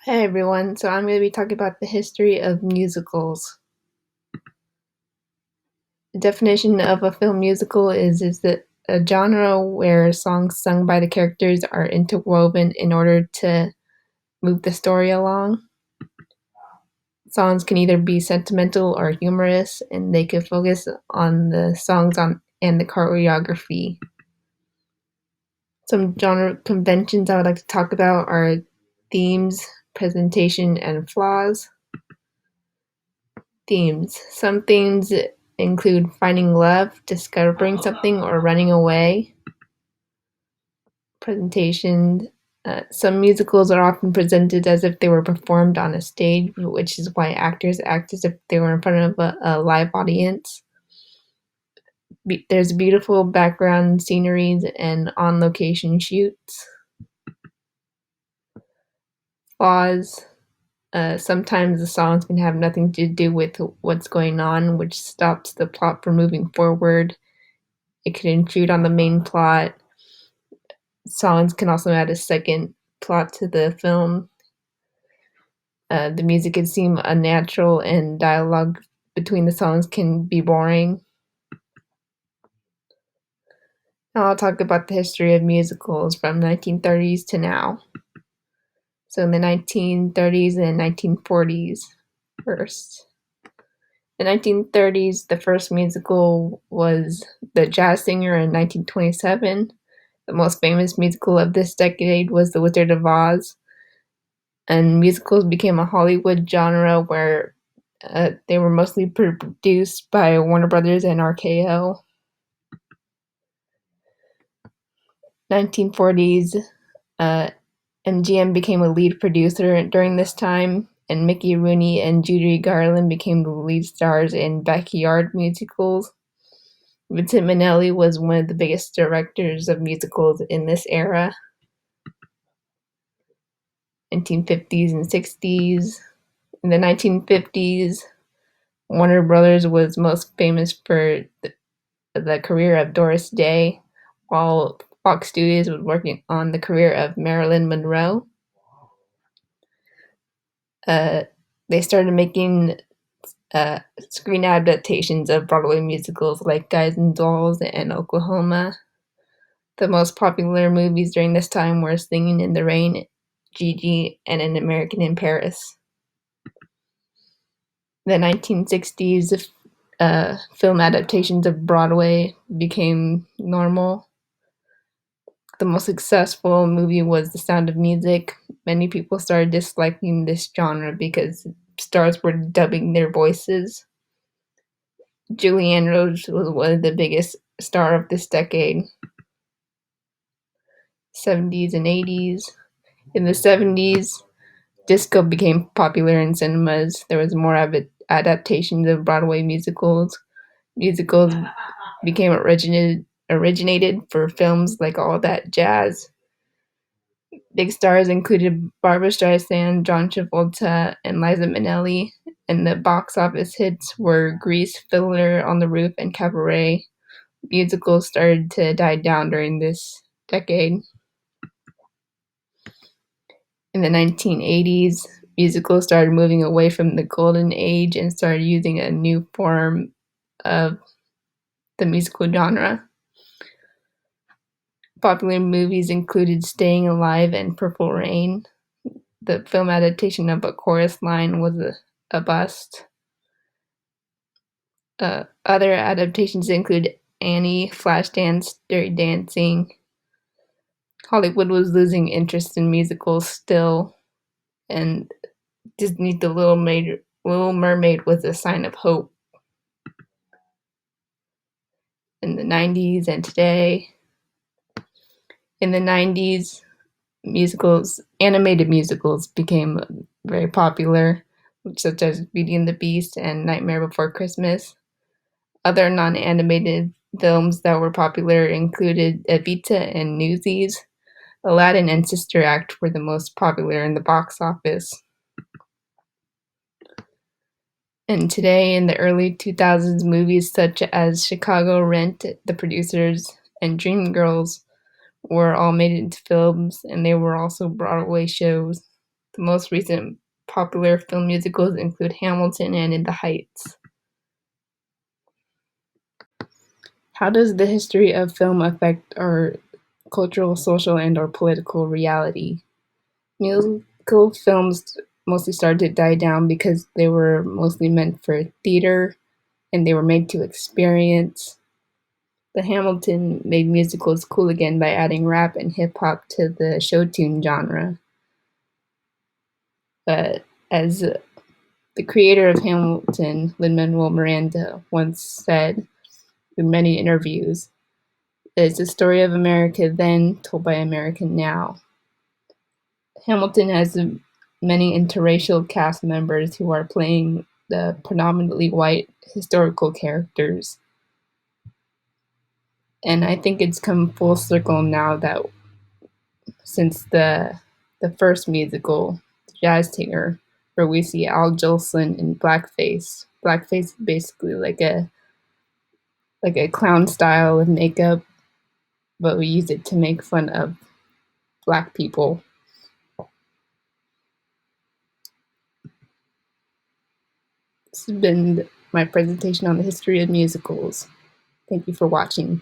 Hey everyone, so I'm going to be talking about the history of musicals. The definition of a film musical is that a genre where songs sung by the characters are interwoven in order to move the story along. Songs can either be sentimental or humorous, and they can focus on the songs and the choreography. Some genre conventions I would like to talk about are themes, presentation, and flaws. Themes. Some themes include finding love, discovering something, or running away. Presentation. Some musicals are often presented as if they were performed on a stage, which is why actors act as if they were in front of a live audience. There's beautiful background sceneries and on location shoots. Flaws. Sometimes the songs can have nothing to do with what's going on, which stops the plot from moving forward. It could intrude on the main plot. Songs can also add a second plot to the film. The music can seem unnatural, and dialogue between the songs can be boring. Now I'll talk about the history of musicals from 1930s to now. So in the 1930s and 1940s first. In the 1930s, the first musical was The Jazz Singer in 1927. The most famous musical of this decade was The Wizard of Oz, and musicals became a Hollywood genre where they were mostly produced by Warner Brothers and RKO. 1940s, uh, MGM became a lead producer during this time, and Mickey Rooney and Judy Garland became the lead stars in backyard musicals. Vincent Minnelli was one of the biggest directors of musicals in this era. 1950s and 60s. In the 1950s, Warner Brothers was most famous for the career of Doris Day, while Fox Studios was working on the career of Marilyn Monroe. Uh, they started making screen adaptations of Broadway musicals like Guys and Dolls and Oklahoma. The most popular movies during this time were Singing in the Rain, Gigi, and An American in Paris. The 1960s, film adaptations of Broadway became normal. The most successful movie was The Sound of Music. Many people started disliking this genre because stars were dubbing their voices. Julianne Rhodes was one of the biggest star of this decade. 70s and 80s. In the 70s, disco became popular in cinemas. There was more adaptations of Broadway musicals. Musicals became originated for films like All That Jazz. Big stars included Barbra Streisand, John Travolta, and Liza Minnelli, and the box office hits were Grease, Fiddler on the Roof, and Cabaret. Musicals started to die down during this decade. In the 1980s, musicals started moving away from the golden age and started using a new form of the musical genre. Popular movies included Staying Alive and Purple Rain. The film adaptation of A Chorus Line was a bust. Other adaptations include Annie, Flashdance, Dirty Dancing. Hollywood was losing interest in musicals still, and Disney's The Little Mermaid was a sign of hope. In the 90s and today. In the 90s, animated musicals became very popular, such as Beauty and the Beast and Nightmare Before Christmas. Other non-animated films that were popular included Evita and Newsies. Aladdin and Sister Act were the most popular in the box office. And today, in the early 2000s, movies such as Chicago Rent, The Producers, and Dreamgirls were all made into films, and they were also Broadway shows. The most recent popular film musicals include Hamilton and In the Heights. How does the history of film affect our cultural, social, and/or political reality? Musical films mostly started to die down because they were mostly meant for theater and they were made to experience. But Hamilton made musicals cool again by adding rap and hip hop to the show tune genre. As the creator of Hamilton, Lin-Manuel Miranda, once said in many interviews, it's a story of America then told by America now. Hamilton has many interracial cast members who are playing the predominantly white historical characters. And I think it's come full circle now that since the first musical, Jazz Singer, where we see Al Jolson in blackface. Blackface is basically like a clown style of makeup, but we use it to make fun of black people. This has been my presentation on the history of musicals. Thank you for watching.